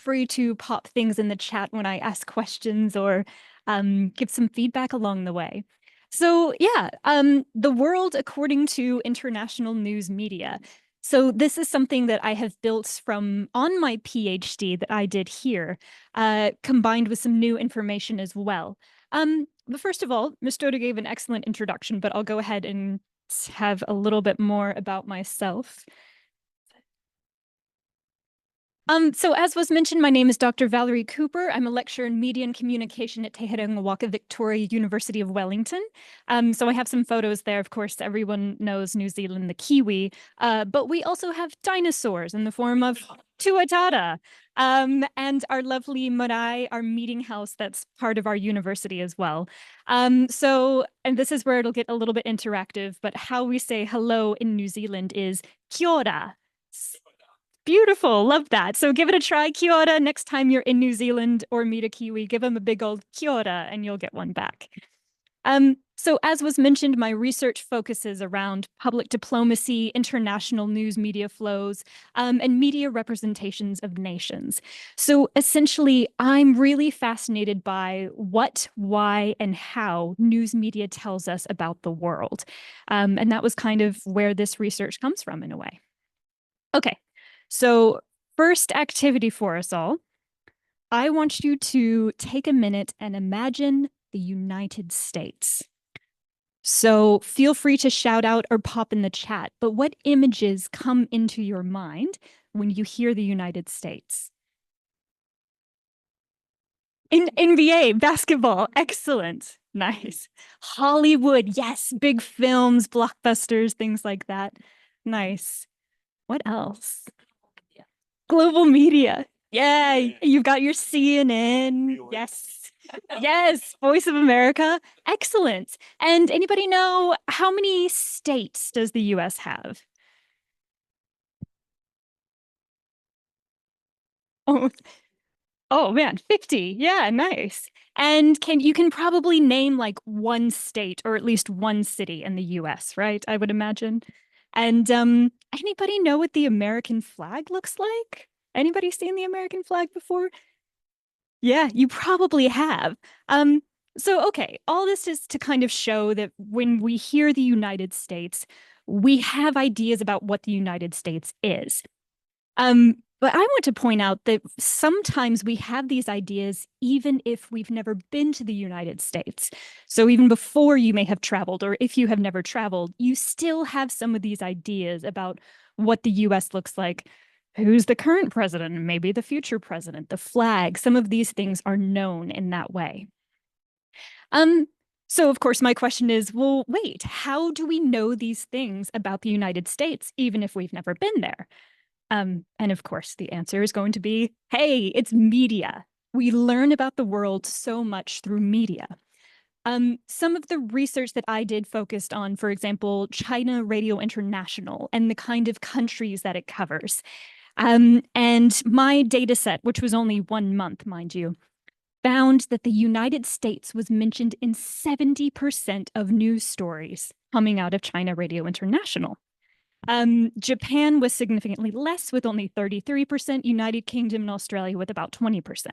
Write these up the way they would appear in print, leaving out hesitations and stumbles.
free to pop things in the chat when I ask questions or give some feedback along the way. So yeah, the world according to international news media. So this is something that I have built from on my PhD that I did here, combined with some new information as well. But first of all, Ms. Doda gave an excellent introduction, but I'll go ahead and have a little bit more about myself. So as was mentioned, my name is Dr. Valerie Cooper. I'm a lecturer in media and communication at Herenga Waka, Victoria University of Wellington. So I have some photos there. Of course, everyone knows New Zealand, the kiwi, but we also have dinosaurs in the form of 𝗏𝗏𝗏𝗏, and our lovely marae, our meeting house that's part of our university as well. And this is where it'll get a little bit interactive, but how we say hello in New Zealand is kia ora. Beautiful, love that. So give it a try, kia ora. Next time you're in New Zealand or meet a Kiwi, give them a big old kia ora and you'll get one back. So as was mentioned, my research focuses around public diplomacy, international news media flows, and media representations of nations. So essentially, I'm really fascinated by what, why, and how news media tells us about the world. And that was kind of where this research comes from in a way. Okay. So first activity for us all, I want you to take a minute and imagine the United States. So feel free to shout out or pop in the chat, but what images come into your mind when you hear the United States? In NBA, basketball, excellent, nice. Hollywood, yes, big films, blockbusters, things like that, nice. What else? Global media. Yeah, you've got your CNN. Yes. Yes, Voice of America. Excellent. And anybody know how many states does the US have? Oh man, 50. Yeah, nice. And you can probably name like one state or at least one city in the US, right? I would imagine. And anybody know what the American flag looks like? Anybody seen the American flag before? Yeah, you probably have. So okay, all this is to kind of show that when we hear the United States, we have ideas about what the United States is. But I want to point out that sometimes we have these ideas even if we've never been to the United States. So even before you may have traveled, or if you have never traveled, you still have some of these ideas about what the US looks like. Who's the current president, maybe the future president, the flag, some of these things are known in that way. So of course my question is, well, wait, how do we know these things about the United States, even if we've never been there? And of course the answer is going to be, hey, it's media. We learn about the world so much through media. Some of the research that I did focused on, for example, China Radio International and the kind of countries that it covers. And my data set, which was only 1 month, mind you, found that the United States was mentioned in 70% of news stories coming out of China Radio International. Japan was significantly less with only 33%, United Kingdom and Australia with about 20%.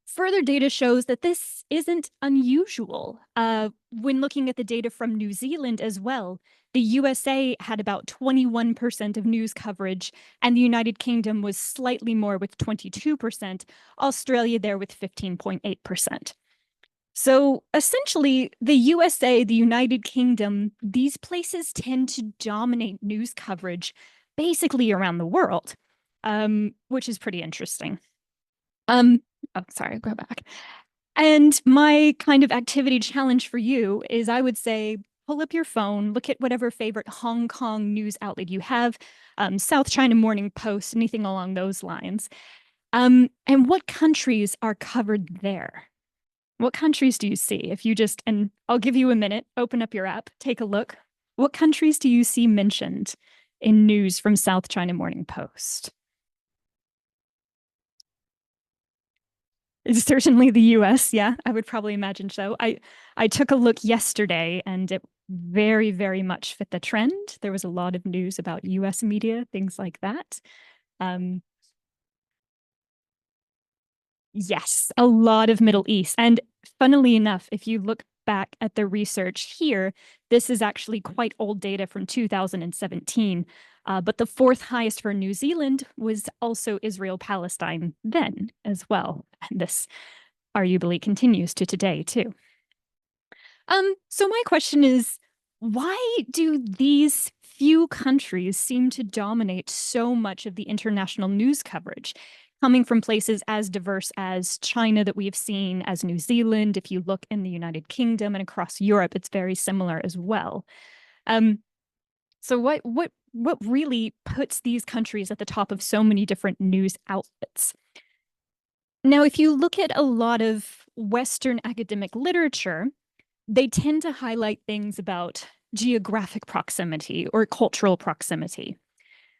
Further data shows that this isn't unusual. When looking at the data from New Zealand as well, the USA had about 21% of news coverage, and the United Kingdom was slightly more with 22%, Australia there with 15.8%. So essentially, the USA, the United Kingdom, these places tend to dominate news coverage basically around the world, which is pretty interesting. Oh, sorry, I'll go back. And my kind of activity challenge for you is, I would say, pull up your phone, look at whatever favorite Hong Kong news outlet you have, South China Morning Post, anything along those lines. And what countries are covered there? What countries do you see? If you just, and I'll give you a minute, open up your app, take a look. What countries do you see mentioned in news from South China Morning Post? It's certainly the US, yeah, I would probably imagine so. I took a look yesterday and it very, very much fit the trend. There was a lot of news about US media, things like that. Yes, a lot of Middle East. And funnily enough, if you look back at the research here, this is actually quite old data from 2017. But the fourth highest for New Zealand was also Israel-Palestine then as well. And this arguably continues to today too. So my question is, why do these few countries seem to dominate so much of the international news coverage, coming from places as diverse as China that we've seen, as New Zealand? If you look in the United Kingdom and across Europe, it's very similar as well. So what really puts these countries at the top of so many different news outlets? Now, if you look at a lot of Western academic literature, they tend to highlight things about geographic proximity or cultural proximity.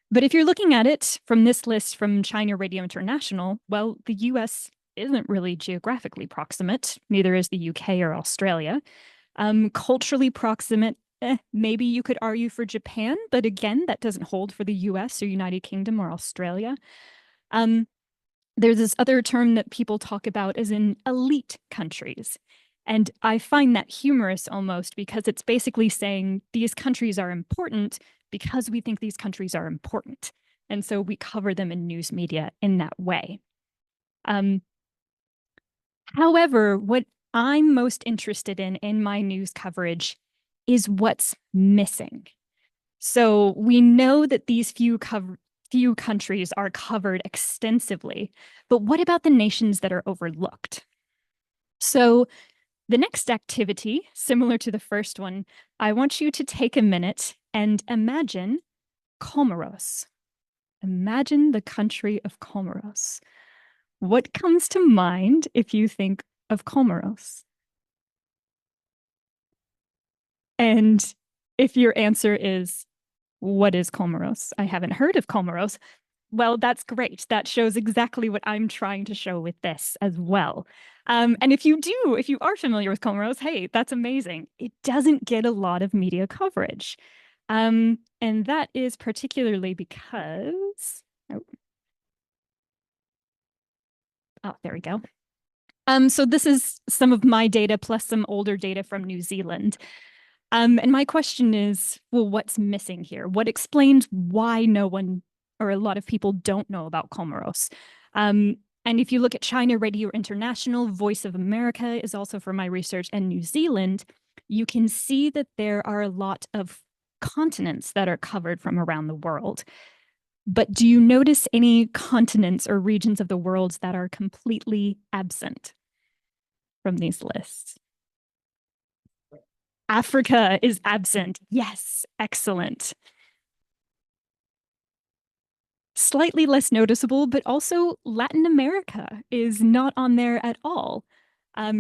But if you're looking at it from this list from China Radio International, well, the US isn't really geographically proximate, neither is the UK or Australia. Culturally proximate, maybe you could argue for Japan, but again, that doesn't hold for the US or United Kingdom or Australia. There's this other term that people talk about as in elite countries. And I find that humorous almost because it's basically saying these countries are important because we think these countries are important. And so we cover them in news media in that way. However, what I'm most interested in my news coverage is what's missing. So we know that these few countries are covered extensively, but what about the nations that are overlooked? So the next activity, similar to the first one, I want you to take a minute and imagine Comoros. Imagine the country of Comoros. What comes to mind if you think of Comoros? And if your answer is, what is Comoros? I haven't heard of Comoros. Well, that's great. That shows exactly what I'm trying to show with this as well. And if you are familiar with Comoros, hey, that's amazing. It doesn't get a lot of media coverage. And that is particularly because, there we go. So this is some of my data plus some older data from New Zealand. And my question is, well, what's missing here? What explains why no one or a lot of people don't know about Comoros? And if you look at China Radio International, Voice of America is also for my research, and New Zealand, you can see that there are a lot of continents that are covered from around the world. But do you notice any continents or regions of the world that are completely absent from these lists? Africa is absent. Yes, excellent. Slightly less noticeable, but also Latin America is not on there at all,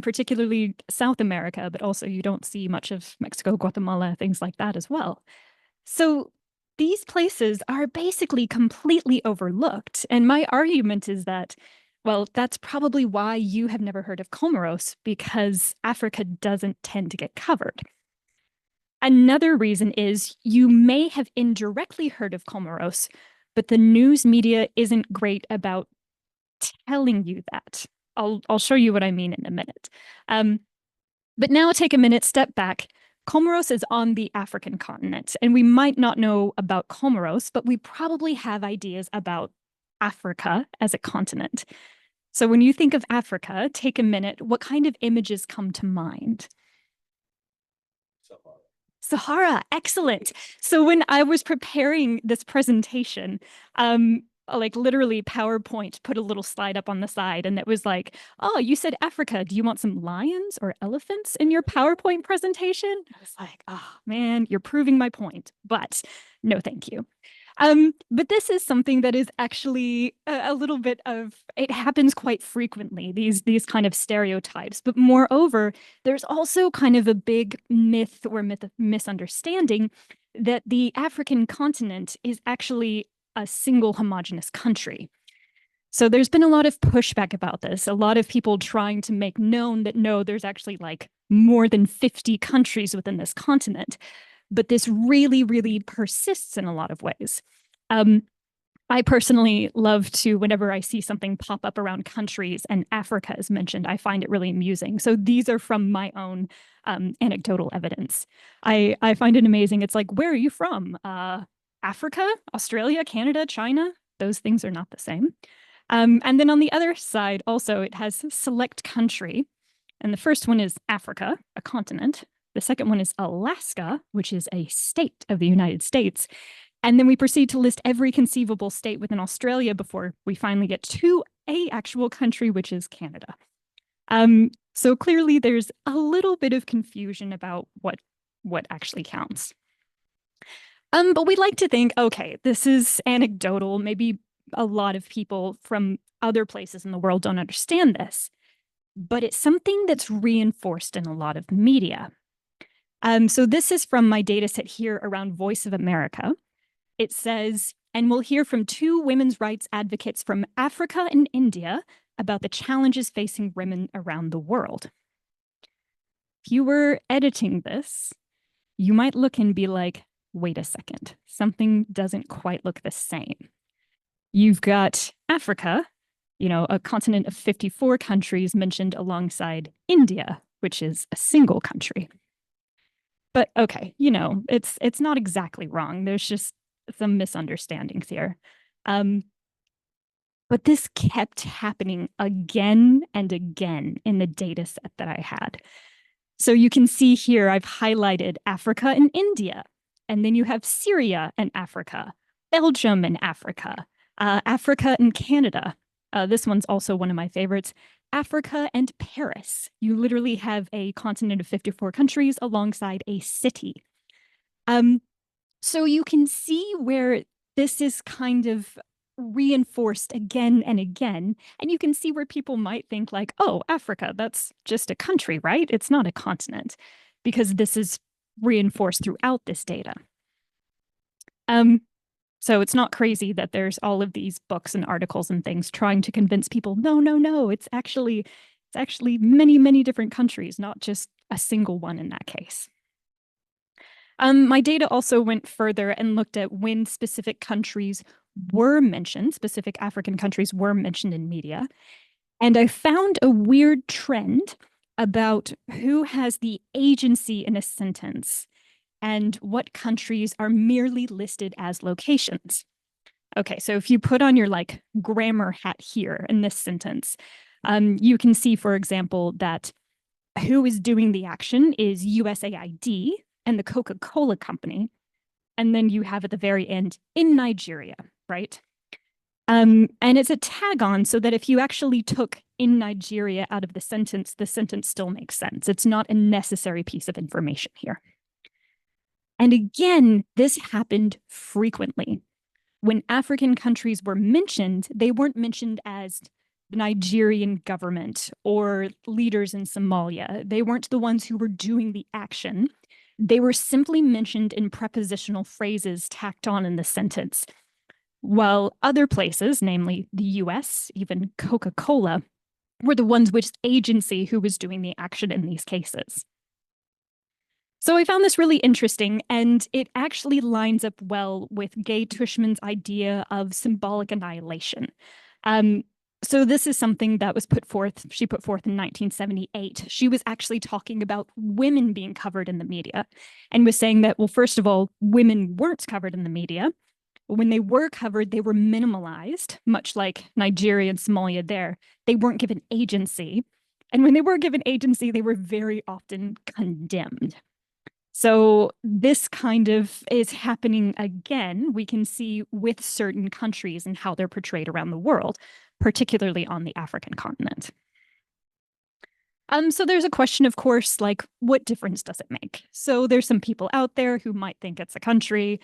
particularly South America, but also you don't see much of Mexico, Guatemala, things like that as well. So these places are basically completely overlooked. And my argument is that, well, that's probably why you have never heard of Comoros, because Africa doesn't tend to get covered. Another reason is you may have indirectly heard of Comoros, but the news media isn't great about telling you that. I'll show you what I mean in a minute. But now take a minute, step back. Comoros is on the African continent, and we might not know about Comoros, but we probably have ideas about Africa as a continent. So when you think of Africa, take a minute. What kind of images come to mind? Sahara, excellent. So when I was preparing this presentation, like literally PowerPoint put a little slide up on the side and it was like, oh, you said Africa. Do you want some lions or elephants in your PowerPoint presentation? I was like, oh man, you're proving my point, but no, thank you. But this is something that is actually a little bit of, it happens quite frequently, these kind of stereotypes. But moreover, there's also kind of a big myth or misunderstanding that the African continent is actually a single homogenous country. So there's been a lot of pushback about this, a lot of people trying to make known that no, there's actually like more than 50 countries within this continent. But this really, really persists in a lot of ways. I personally love to, whenever I see something pop up around countries and Africa is mentioned, I find it really amusing. So these are from my own anecdotal evidence. I find it amazing. It's like, where are you from? Africa, Australia, Canada, China? Those things are not the same. And then on the other side, also, it has select country. And the first one is Africa, a continent. The second one is Alaska, which is a state of the United States. And then we proceed to list every conceivable state within Australia before we finally get to a actual country, which is Canada. So clearly there's a little bit of confusion about what actually counts. But we'd like to think, okay, this is anecdotal. Maybe a lot of people from other places in the world don't understand this, but it's something that's reinforced in a lot of media. So this is from my data set here around Voice of America. It says, and we'll hear from 2 women's rights advocates from Africa and India about the challenges facing women around the world. If you were editing this, you might look and be like, wait a second, something doesn't quite look the same. You've got Africa, a continent of 54 countries mentioned alongside India, which is a single country. But okay, it's not exactly wrong. There's just some misunderstandings here. But this kept happening again and again in the data set that I had. So you can see here, I've highlighted Africa and India, and then you have Syria and Africa, Belgium and Africa, Africa and Canada. This one's also one of my favorites, Africa and Paris. You literally have a continent of 54 countries alongside a city. So you can see where this is kind of reinforced again and again, and you can see where people might think like, oh, Africa, that's just a country, right? It's not a continent, because this is reinforced throughout this data. So it's not crazy that there's all of these books and articles and things trying to convince people, no, it's actually many, many different countries, not just a single one in that case. My data also went further and looked at when specific countries were mentioned, specific African countries were mentioned in media. And I found a weird trend about who has the agency in a sentence and what countries are merely listed as locations. Okay, so if you put on your grammar hat here in this sentence, you can see, for example, that who is doing the action is USAID and the Coca-Cola company. And then you have at the very end, in Nigeria, right? And it's a tag on so that if you actually took in Nigeria out of the sentence still makes sense. It's not a necessary piece of information here. And again, this happened frequently. When African countries were mentioned, they weren't mentioned as the Nigerian government or leaders in Somalia. They weren't the ones who were doing the action. They were simply mentioned in prepositional phrases tacked on in the sentence, while other places, namely the US, even Coca-Cola, were the ones with agency who was doing the action in these cases. So I found this really interesting, and it actually lines up well with Gay Tushman's idea of symbolic annihilation. So this is something that was she put forth in 1978. She was actually talking about women being covered in the media and was saying that, well, first of all, women weren't covered in the media. When they were covered, they were minimalized, much like Nigeria and Somalia there. They weren't given agency. And when they were given agency, they were very often condemned. So this kind of is happening again, we can see with certain countries and how they're portrayed around the world, particularly on the African continent. So there's a question, of course, what difference does it make? So there's some people out there who might think it's a country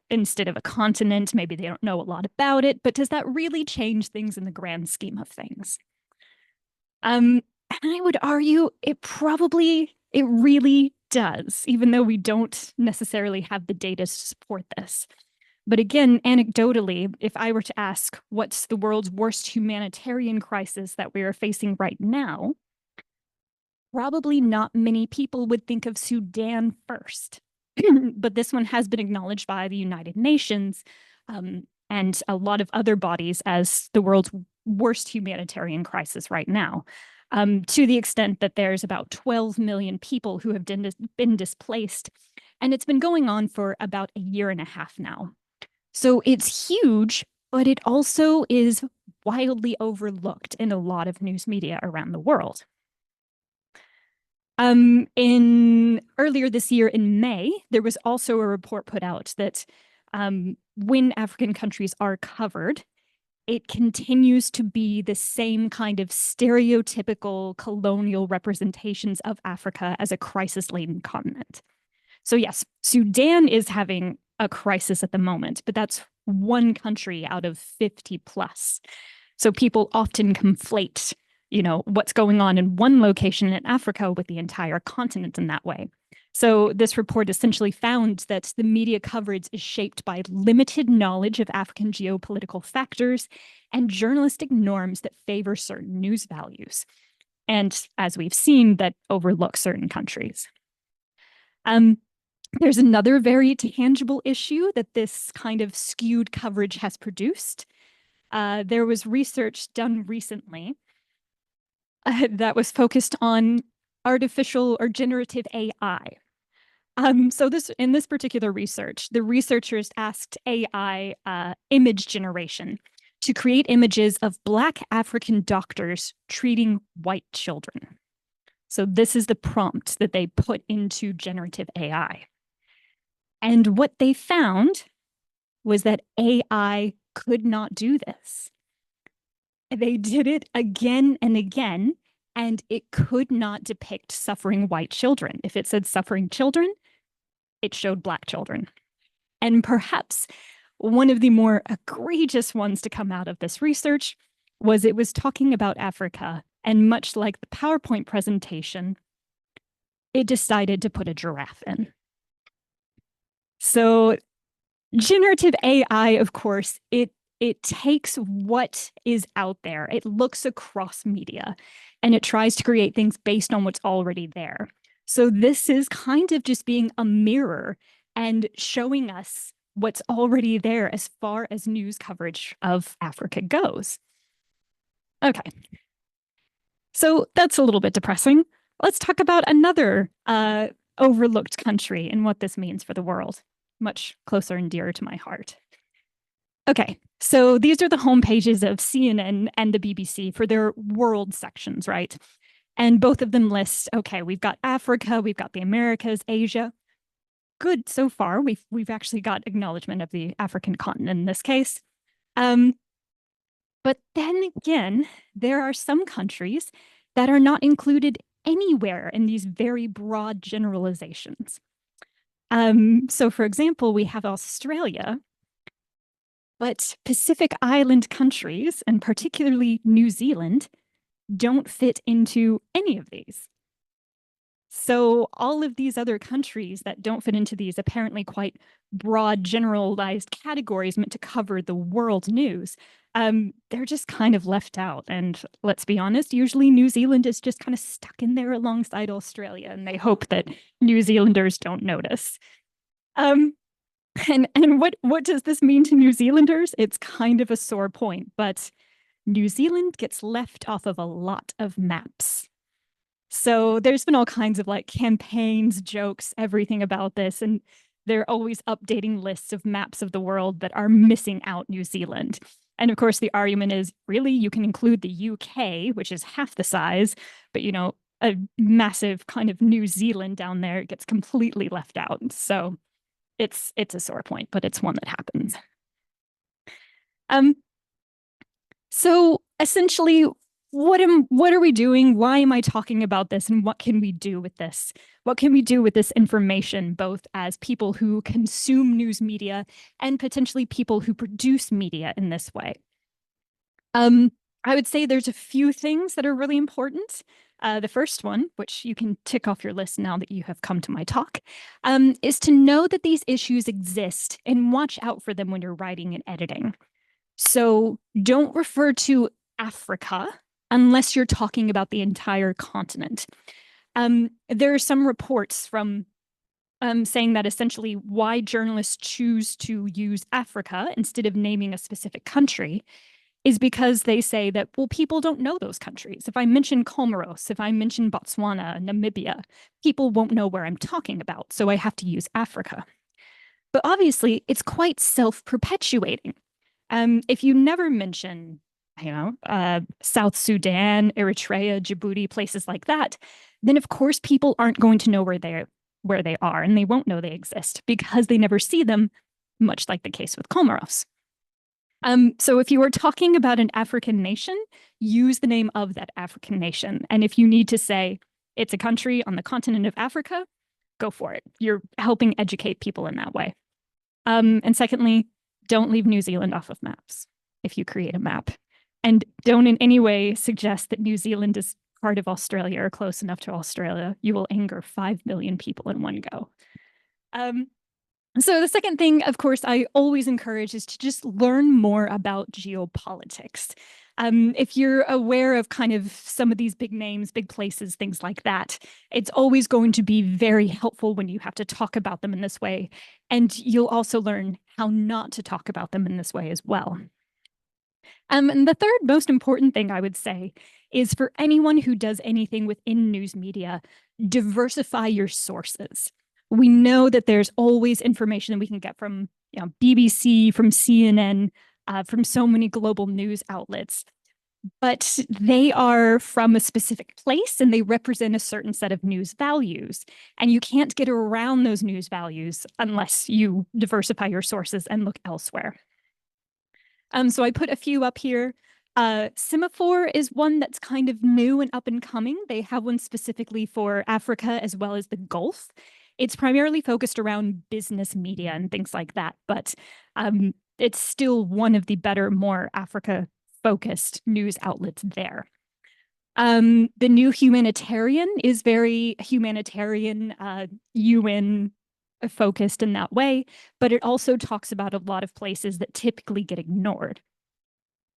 instead of a continent. Maybe they don't know a lot about it, but does that really change things in the grand scheme of things? And I would argue it really does, even though we don't necessarily have the data to support this. But again, anecdotally, if I were to ask what's the world's worst humanitarian crisis that we are facing right now, probably not many people would think of Sudan first. But this one has been acknowledged by the United Nations, and and a lot of other bodies as the world's worst humanitarian crisis right now, to the extent that there's about 12 million people who have been displaced, and it's been going on for about a year and a half now. So it's huge, but it also is wildly overlooked in a lot of news media around the world. Earlier this year in May, there was also a report put out that when African countries are covered, it continues to be the same kind of stereotypical colonial representations of Africa as a crisis-laden continent. So yes, Sudan is having a crisis at the moment, but that's one country out of 50 plus. So people often conflate, what's going on in one location in Africa with the entire continent in that way. So this report essentially found that the media coverage is shaped by limited knowledge of African geopolitical factors and journalistic norms that favor certain news values. And as we've seen, that overlook certain countries. There's another very tangible issue that this kind of skewed coverage has produced. There was research done recently that was focused on artificial or generative AI. So in this particular research, the researchers asked AI image generation to create images of Black African doctors treating white children. So this is the prompt that they put into generative AI. And what they found was that AI could not do this. They did it again and again, and it could not depict suffering white children. If it said suffering children, it showed Black children. And perhaps one of the more egregious ones to come out of this research was it was talking about Africa, and much like the PowerPoint presentation, it decided to put a giraffe in. So generative AI, of course, it takes what is out there. It looks across media, and it tries to create things based on what's already there. So this is kind of just being a mirror and showing us what's already there as far as news coverage of Africa goes. Okay, so that's a little bit depressing. Let's talk about another overlooked country and what this means for the world. Much closer and dearer to my heart. Okay, so these are the home pages of CNN and the BBC for their world sections, right? And both of them list, okay, we've got Africa, we've got the Americas, Asia. Good so far. We've actually got acknowledgement of the African continent in this case. But then again, there are some countries that are not included anywhere in these very broad generalizations. So for example, we have Australia, but Pacific Island countries, and particularly New Zealand, don't fit into any of these. So all of these other countries that don't fit into these apparently quite broad generalized categories meant to cover the world news, they're just kind of left out. And let's be honest, usually New Zealand is just kind of stuck in there alongside Australia, and they hope that New Zealanders don't notice. And what does this mean to New Zealanders? It's kind of a sore point, but New Zealand gets left off of a lot of maps. So there's been all kinds of campaigns, jokes, everything about this, and they're always updating lists of maps of the world that are missing out New Zealand. And of course, the argument is, really, you can include the UK, which is half the size, but a massive kind of New Zealand down there gets completely left out. So it's a sore point, but it's one that happens. So essentially, what are we doing? Why am I talking about this? And what can we do with this? What can we do with this information, both as people who consume news media and potentially people who produce media in this way? I would say there's a few things that are really important. The first one, which you can tick off your list now that you have come to my talk, is to know that these issues exist and watch out for them when you're writing and editing. So don't refer to Africa unless you're talking about the entire continent. There are some reports from saying that essentially why journalists choose to use Africa instead of naming a specific country is because they say that, well, people don't know those countries. If I mention Comoros, if I mention Botswana, Namibia, people won't know where I'm talking about, so I have to use Africa. But obviously, it's quite self-perpetuating. If you never mention, South Sudan, Eritrea, Djibouti, places like that, then of course people aren't going to know where they are, and they won't know they exist because they never see them, much like the case with Comoros. So if you are talking about an African nation, use the name of that African nation. And if you need to say it's a country on the continent of Africa, go for it. You're helping educate people in that way. And secondly, don't leave New Zealand off of maps if you create a map. And don't in any way suggest that New Zealand is part of Australia or close enough to Australia. You will anger 5 million people in one go. So the second thing, of course, I always encourage is to just learn more about geopolitics. If you're aware of kind of some of these big names, big places, things like that, it's always going to be very helpful when you have to talk about them in this way. And you'll also learn how not to talk about them in this way as well. And the third most important thing I would say is for anyone who does anything within news media, diversify your sources. We know that there's always information that we can get from BBC, from CNN, from so many global news outlets, but they are from a specific place and they represent a certain set of news values. And you can't get around those news values unless you diversify your sources and look elsewhere. So I put a few up here. Semaphore is one that's kind of new and up and coming. They have one specifically for Africa as well as the Gulf. It's primarily focused around business media and things like that, but it's still one of the better, more Africa-focused news outlets there. The New Humanitarian is very humanitarian, UN focused in that way, but it also talks about a lot of places that typically get ignored.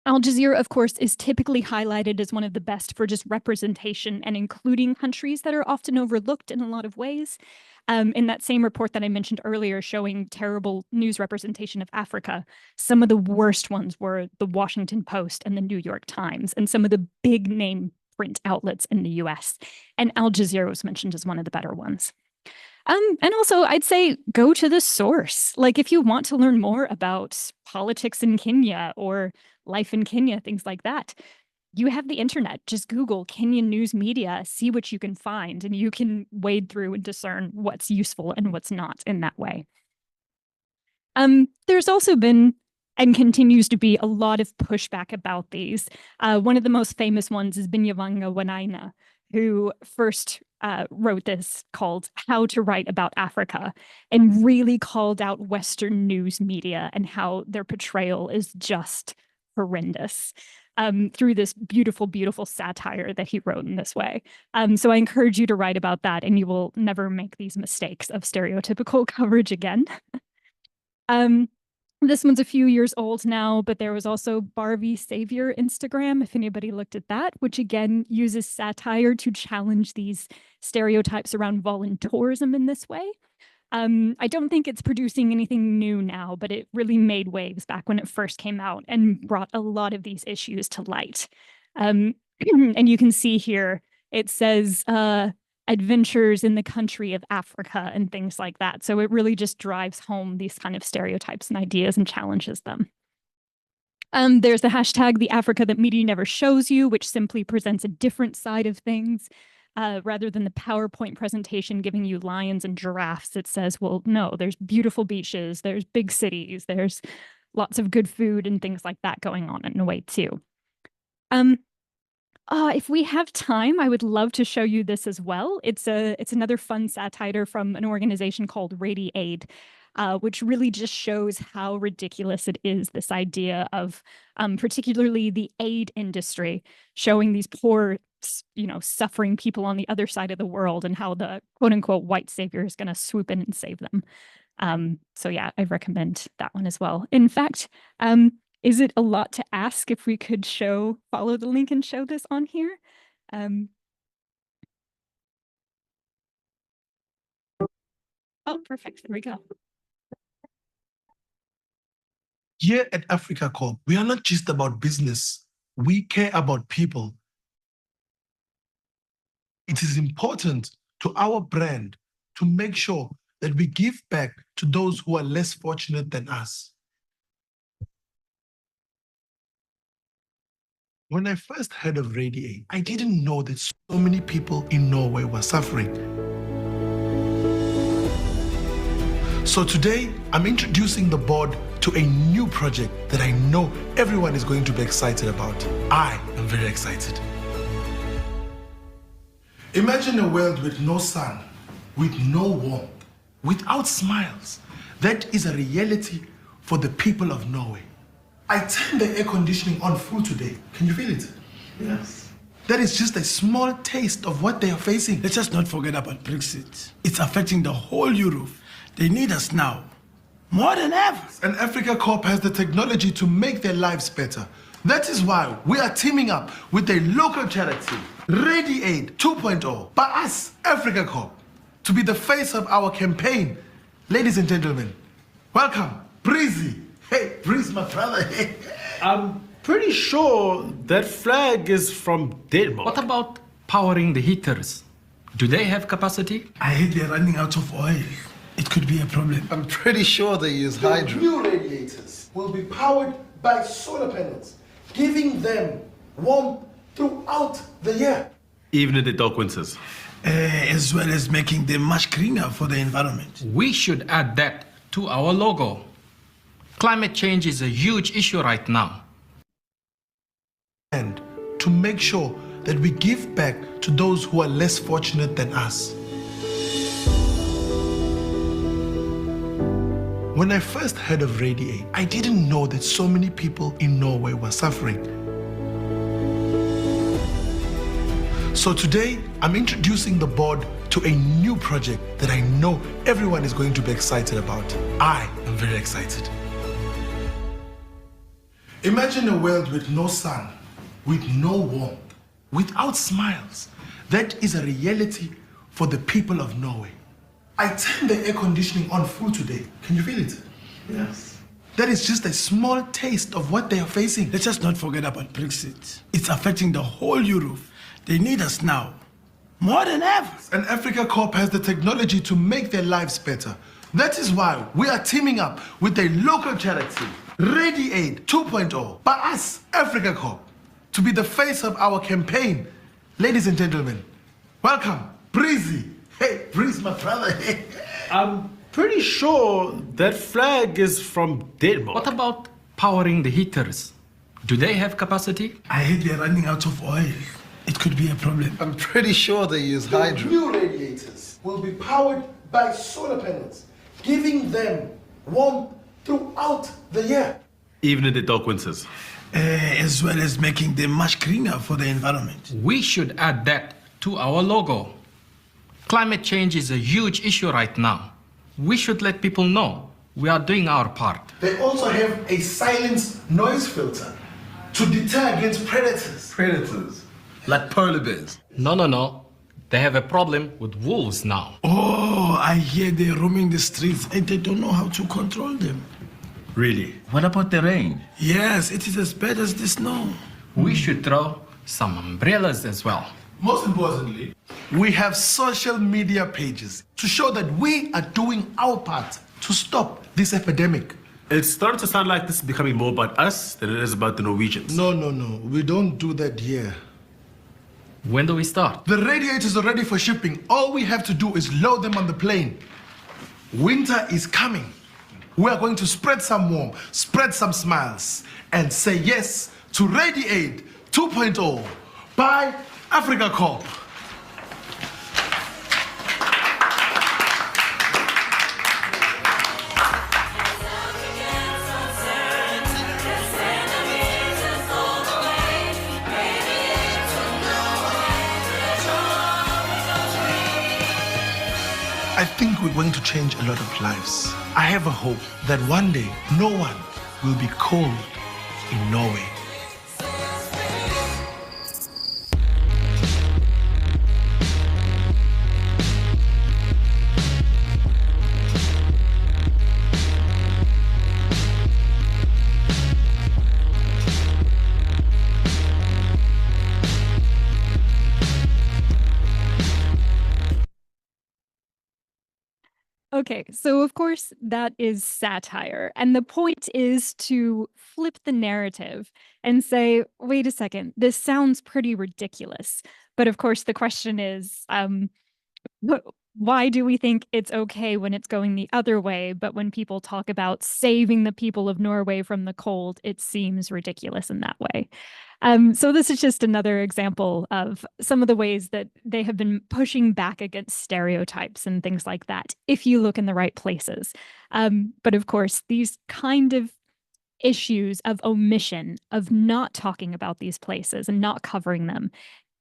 Al-Jazeera, of course, is typically highlighted as one of the best for just representation and including countries that are often overlooked in a lot of ways. In that same report that I mentioned earlier showing terrible news representation of Africa, some of the worst ones were the Washington Post and the New York Times and some of the big name print outlets in the US. And Al Jazeera was mentioned as one of the better ones. And also, I'd say go to the source. Like if you want to learn more about politics in Kenya or life in Kenya, things like that, you have the internet. Just Google Kenyan news media, see what you can find, and you can wade through and discern what's useful and what's not in that way. There's also been and continues to be a lot of pushback about these. One of the most famous ones is 𝗩𝗹𝗲𝗿𝗏, who first wrote this called How to Write About Africa and really called out Western news media and how their portrayal is just horrendous through this beautiful, beautiful satire that he wrote in this way. So I encourage you to write about that and you will never make these mistakes of stereotypical coverage again. This one's a few years old now, but there was also 𝗲𝗲𝗏𝗏 Instagram, if anybody looked at that, which again uses satire to challenge these stereotypes around voluntourism in this way. I don't think it's producing anything new now, but it really made waves back when it first came out and brought a lot of these issues to light. And you can see here, it says, adventures in the country of Africa and things like that. So it really just drives home these kind of stereotypes and ideas and challenges them. There's the hashtag, the Africa that media never shows you, which simply presents a different side of things. Rather than the PowerPoint presentation giving you lions and giraffes, it says, well, no, there's beautiful beaches, there's big cities, there's lots of good food and things like that going on in a way too. If we have time, I would love to show you this as well. It's another fun satire from an organization called Radiaid, which really just shows how ridiculous it is, this idea of particularly the aid industry, showing these poor, suffering people on the other side of the world and how the quote unquote white savior is going to swoop in and save them. So yeah, I recommend that one as well. In fact, is it a lot to ask if we could follow the link and show this on here? Oh, perfect. There we go. Here at Africa Corp, we are not just about business. We care about people. It is important to our brand to make sure that we give back to those who are less fortunate than us. When I first heard of Radiate, I didn't know that so many people in Norway were suffering. So today, I'm introducing the board to a new project that I know everyone is going to be excited about. I am very excited. Imagine a world with no sun, with no warmth, without smiles. That is a reality for the people of Norway. I turned the air conditioning on full today. Can you feel it? Yes. That is just a small taste of what they are facing. Let's just not forget about Brexit. It's affecting the whole Europe. They need us now, more than ever. And Africa Corp has the technology to make their lives better. That is why we are teaming up with a local charity, Radiate 2.0, by us, Africa Corp, to be the face of our campaign. Ladies and gentlemen, welcome, 𝗓𝗲𝗍𝗍. Hey, Breeze, my brother. Hey. I'm pretty sure that flag is from Denmark. What about powering the heaters? Do they have capacity? I heard they're running out of oil. It could be a problem. I'm pretty sure they use hydro. New radiators will be powered by solar panels, giving them warmth throughout the year. Even in the dark winters. As well as making them much greener for the environment. We should add that to our logo. Climate change is a huge issue right now. And to make sure that we give back to those who are less fortunate than us. When I first heard of Radiate, I didn't know that so many people in Norway were suffering. So today, I'm introducing the board to a new project that I know everyone is going to be excited about. I am very excited. Imagine a world with no sun, with no warmth, without smiles. That is a reality for the people of Norway. I turned the air conditioning on full today. Can you feel it? Yes. That is just a small taste of what they are facing. Let's just not forget about Brexit. It's affecting the whole Europe. They need us now, more than ever. And Africa Corp has the technology to make their lives better. That is why we are teaming up with a local charity, Radiate 2.0, by us, Africa Corp, to be the face of our campaign. Ladies and gentlemen, welcome, 𝗓𝗲𝗍𝗍. Hey, Breeze, my brother. Hey. I'm pretty sure that flag is from Denmark. What about powering the heaters? Do they have capacity? I heard they're running out of oil. It could be a problem. I'm pretty sure they use hydro. New radiators will be powered by solar panels, giving them warmth throughout the year. Even in the dark winters. As well as making them much greener for the environment. We should add that to our logo. Climate change is a huge issue right now. We should let people know we are doing our part. They also have a silence noise filter to deter against predators. Predators, like polar bears. No. They have a problem with wolves now. Oh, I hear they're roaming the streets and they don't know how to control them. Really? What about the rain? Yes, it is as bad as the snow. We should throw some umbrellas as well. Most importantly, we have social media pages to show that we are doing our part to stop this epidemic. It's starting to sound like this is becoming more about us than it is about the Norwegians. No. We don't do that here. When do we start? The radiators are ready for shipping. All we have to do is load them on the plane. Winter is coming. We are going to spread some warmth, spread some smiles, and say yes to Radiate 2.0 by Africa Corp. I think we're going to change a lot of lives. I have a hope that one day no one will be cold in Norway. Okay, so of course that is satire. And the point is to flip the narrative and say, wait a second, this sounds pretty ridiculous. But of course, the question is, why do we think it's okay when it's going the other way? But when people talk about saving the people of Norway from the cold, it seems ridiculous in that way. So this is just another example of some of the ways that they have been pushing back against stereotypes and things like that, if you look in the right places. But of course, these kind of issues of omission, of not talking about these places and not covering them,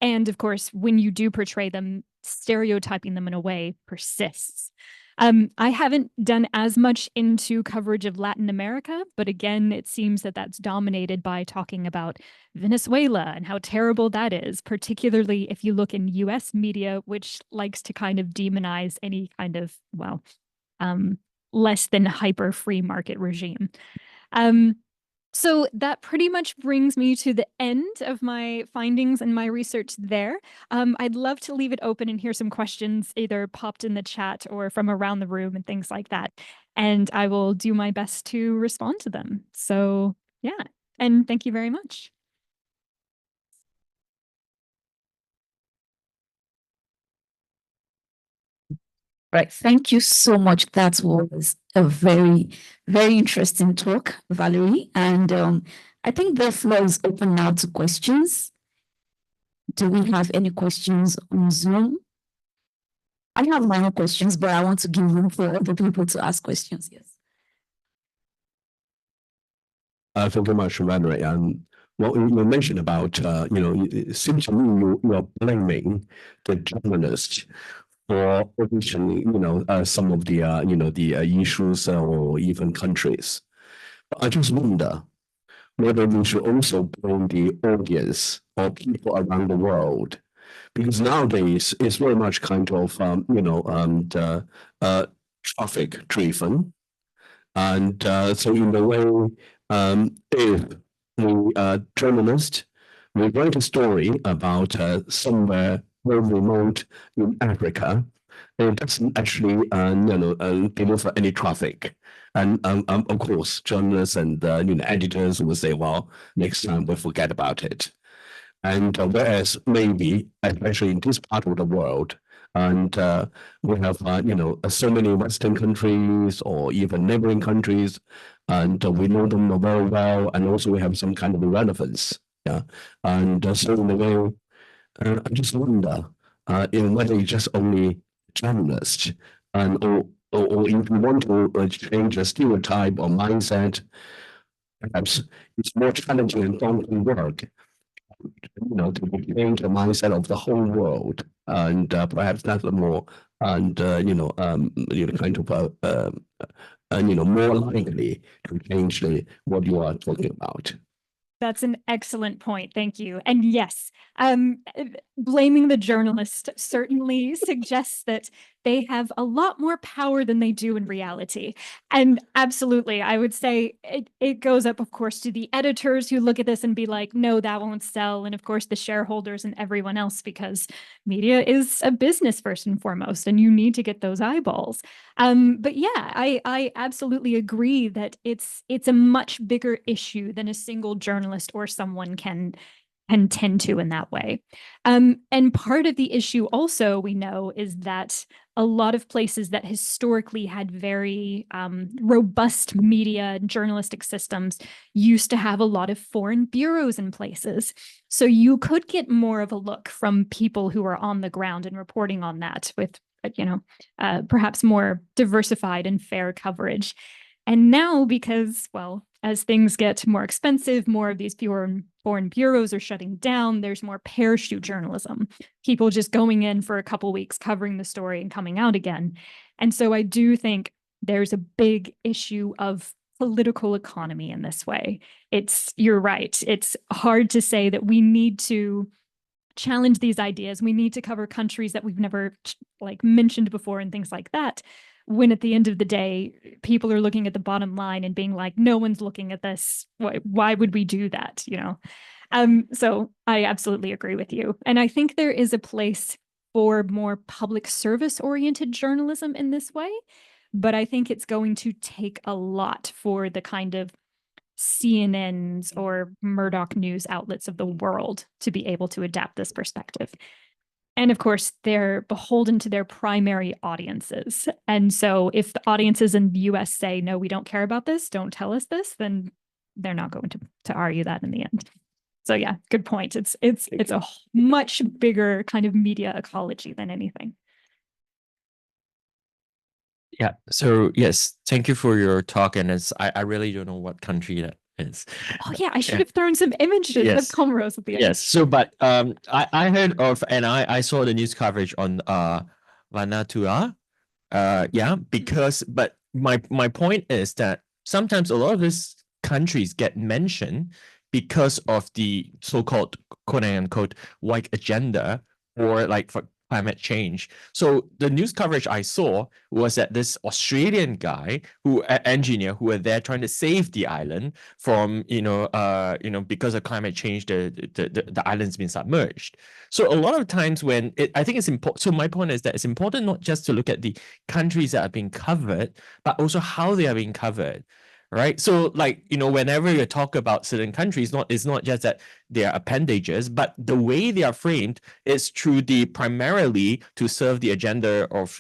and of course, when you do portray them, stereotyping them in a way persists. I haven't done as much into coverage of Latin America, but again, it seems that that's dominated by talking about Venezuela and how terrible that is, particularly if you look in US media, which likes to kind of demonize any kind of, well, less than hyper free market regime. So that pretty much brings me to the end of my findings and my research there. I'd love to leave it open and hear some questions either popped in the chat or from around the room and things like that. And I will do my best to respond to them. So yeah, and thank you very much. Right. Thank you so much. That was a very, very interesting talk, Valerie. And I think the floor is open now to questions. Do we have any questions on Zoom? I have my own questions, but I want to give room for other people to ask questions. Yes. Thank you very much, Valerie. What you mentioned about, it seems to me you are blaming the journalists for positioning, some of the, the issues or even countries. I just wonder whether we should also blame the audience or people around the world, because nowadays it's very much kind of, traffic driven, and so in a way, if we journalist, we write a story about somewhere very remote in Africa, it doesn't actually deliver any traffic. And of course, journalists and editors will say, well, next time we forget about it. And whereas maybe, especially in this part of the world, and we have so many Western countries or even neighboring countries, and we know them very well, and also we have some kind of relevance. Yeah, and so in a way, I just wonder in whether it's just only journalists, and or if you want to change a stereotype or mindset, perhaps it's more challenging and daunting work, to change the mindset of the whole world, and perhaps that's more, and kind of more likely to change what you are talking about. That's an excellent point. Thank you. And yes, blaming the journalist certainly suggests that they have a lot more power than they do in reality. And absolutely, I would say it goes up, of course, to the editors who look at this and be like, no, that won't sell. And of course, the shareholders and everyone else, because media is a business first and foremost, and you need to get those eyeballs. But yeah, I absolutely agree that it's a much bigger issue than a single journalist or someone can tend to in that way. And part of the issue also, we know, is that a lot of places that historically had very robust media and journalistic systems used to have a lot of foreign bureaus in places. So you could get more of a look from people who are on the ground and reporting on that with, perhaps more diversified and fair coverage. And now, because, well, as things get more expensive, more of these foreign bureaus are shutting down, there's more parachute journalism, people just going in for a couple weeks, covering the story and coming out again. And so I do think there's a big issue of political economy in this way. You're right. It's hard to say that we need to challenge these ideas. We need to cover countries that we've never mentioned before and things like that, when at the end of the day, people are looking at the bottom line and being like, no one's looking at this. Why would we do that? So I absolutely agree with you. And I think there is a place for more public service oriented journalism in this way, but I think it's going to take a lot for the kind of CNNs or Murdoch news outlets of the world to be able to adapt this perspective. And of course, they're beholden to their primary audiences. And so if the audiences in the US say, no, we don't care about this, don't tell us this, then they're not going to argue that in the end. So yeah, good point. It's a much bigger kind of media ecology than anything. Yeah. So yes, thank you for your talk. And I really don't know what country that is. Oh yeah, I should have thrown some images of Comoros at the end. Yes. So, but I heard of, and I saw the news coverage on Vanuatu. Yeah, because but my point is that sometimes a lot of these countries get mentioned because of the so-called quote unquote white agenda or like for climate change. So the news coverage I saw was that this Australian guy engineer who were there trying to save the island from because of climate change, the island's been submerged. So a lot of times when I think it's important. So my point is that it's important not just to look at the countries that are being covered, but also how they are being covered. Right. So like, whenever you talk about certain countries, it's not just that they are appendages, but the way they are framed is through primarily to serve the agenda of,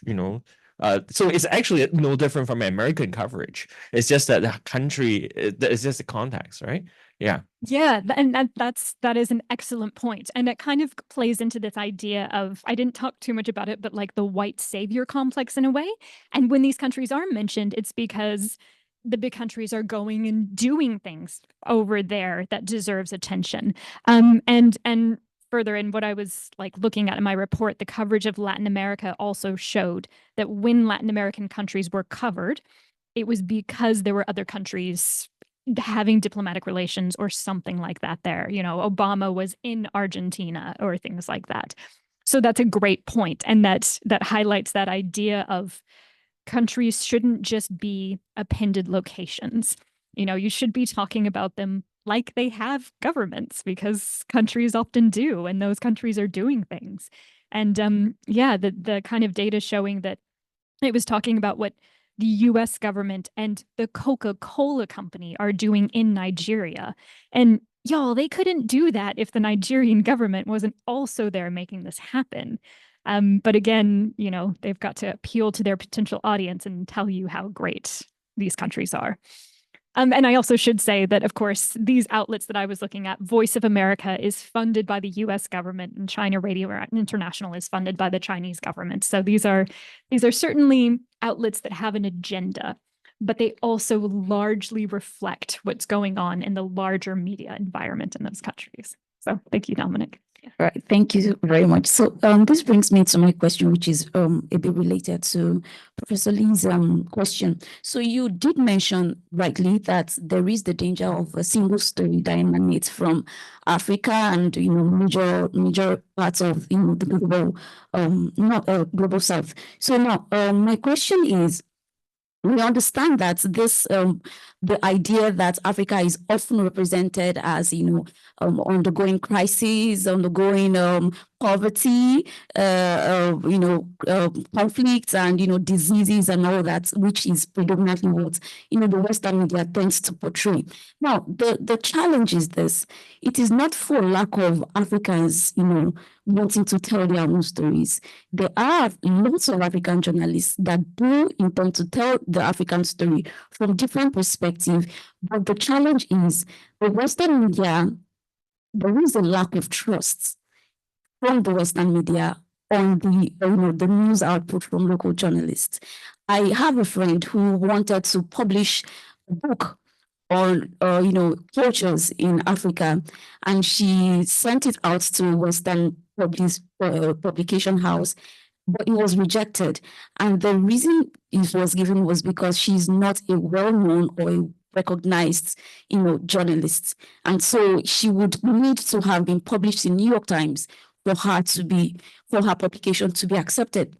so it's actually no different from American coverage. It's just that the country, it's just the context, right? Yeah. Yeah, and that is an excellent point. And it kind of plays into this idea of, I didn't talk too much about it, but like the white savior complex in a way. And when these countries are mentioned, it's because the big countries are going and doing things over there that deserves attention. And further in what I was like looking at in my report, the coverage of Latin America also showed that when Latin American countries were covered, it was because there were other countries having diplomatic relations or something like that there. Obama was in Argentina or things like that. So that's a great point. And that highlights that idea of countries shouldn't just be appended locations. You should be talking about them like they have governments, because countries often do, and those countries are doing things. And the kind of data showing that it was talking about what the US government and the Coca-Cola company are doing in Nigeria. And y'all, they couldn't do that if the Nigerian government wasn't also there making this happen. But again, they've got to appeal to their potential audience and tell you how great these countries are. And I also should say that, of course, these outlets that I was looking at, Voice of America is funded by the US government, and China Radio International is funded by the Chinese government. So these are certainly outlets that have an agenda, but they also largely reflect what's going on in the larger media environment in those countries. So thank you, Dominic. All right, thank you very much. So this brings me to my question, which is a bit related to Professor Lee's question. So you did mention rightly that there is the danger of a single story that emanates from Africa and major parts of the global South. So now my question is, we understand that this the idea that Africa is often represented as undergoing crises, undergoing poverty, conflicts, and diseases and all that, which is predominantly what the Western media tends to portray. Now, the challenge is this: it is not for lack of Africans, wanting to tell their own stories. There are lots of African journalists that do intend to tell the African story from different perspectives, but the challenge is the Western media. There is a lack of trust from the Western media on the news output from local journalists. I have a friend who wanted to publish a book on cultures in Africa, and she sent it out to Western publication house, but it was rejected. And the reason it was given was because she's not a well-known or a recognized journalist, and so she would need to have been published in New York Times for her publication to be accepted.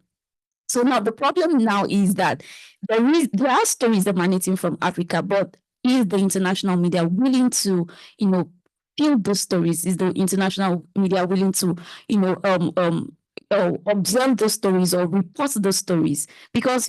So now the problem now is that there are stories emanating from Africa, but is the international media willing to fill those stories? Is the international media willing to observe those stories or report those stories? Because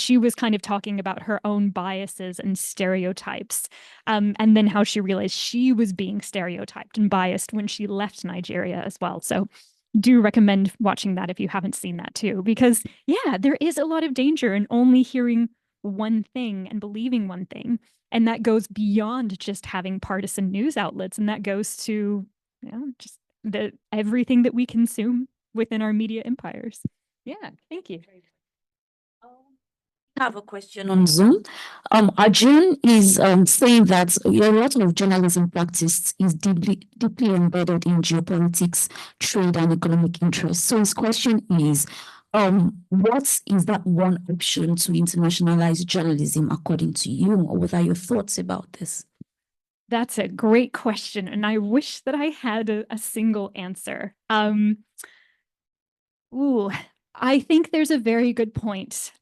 she was kind of talking about her own biases and stereotypes, and then how she realized she was being stereotyped and biased when she left Nigeria as well. So do recommend watching that if you haven't seen that too, because yeah, there is a lot of danger in only hearing one thing and believing one thing. And that goes beyond just having partisan news outlets. And that goes to just everything that we consume within our media empires. Yeah, thank you. I have a question on Zoom. Arjun is saying that a lot of journalism practice is deeply embedded in geopolitics, trade, and economic interests. So his question is, what is that one option to internationalize journalism according to you? Or what are your thoughts about this? That's a great question, and I wish that I had a single answer. I think there's a very good point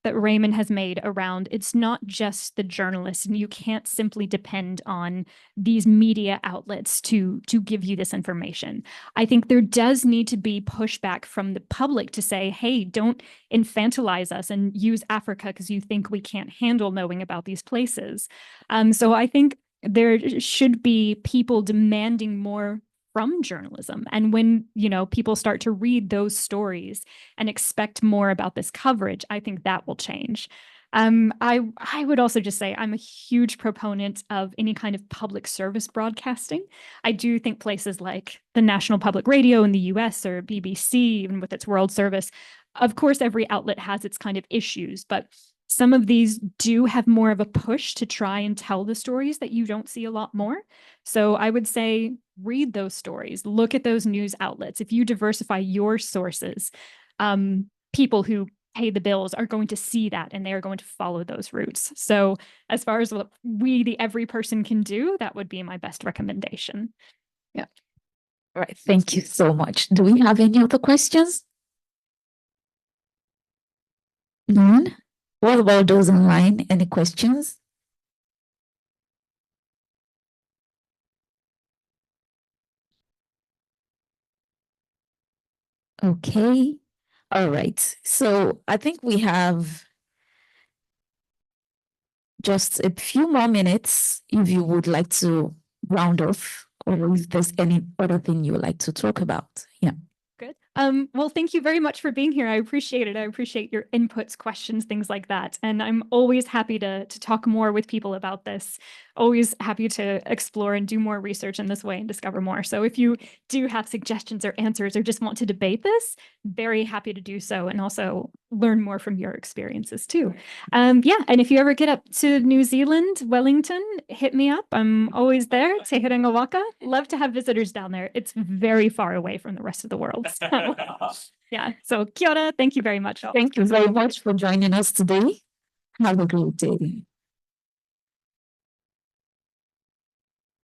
that Raymond has made around it's not just the journalists, and you can't simply depend on these media outlets to give you this information. I think there does need to be pushback from the public to say, hey, don't infantilize us and use Africa because you think we can't handle knowing about these places. So I think there should be people demanding more from journalism. And when, people start to read those stories and expect more about this coverage, I think that will change. I would also just say I'm a huge proponent of any kind of public service broadcasting. I do think places like the National Public Radio in the US or BBC, even with its World Service, of course, every outlet has its kind of issues, but some of these do have more of a push to try and tell the stories that you don't see a lot more. So I would say read those stories, look at those news outlets. If you diversify your sources, people who pay the bills are going to see that and they are going to follow those routes. So as far as what the every person can do, that would be my best recommendation. Yeah. All right. Thank you so much. Do we have any other questions? None? What about those online? Any questions? Okay. All right. So I think we have just a few more minutes if you would like to round off, or if there's any other thing you would like to talk about. Yeah. Good. Well, thank you very much for being here. I appreciate it. I appreciate your inputs, questions, things like that. And I'm always happy to talk more with people about this. Always happy to explore and do more research in this way and discover more. So if you do have suggestions or answers or just want to debate this, very happy to do so, and also learn more from your experiences too. Yeah, and if you ever get up to New Zealand, Wellington, hit me up. I'm always there. Te Herenga Waka. Love to have visitors down there. It's very far away from the rest of the world. So, yeah, so kia ora. Thank you very much. Thank you very much for joining us today. Have a great day.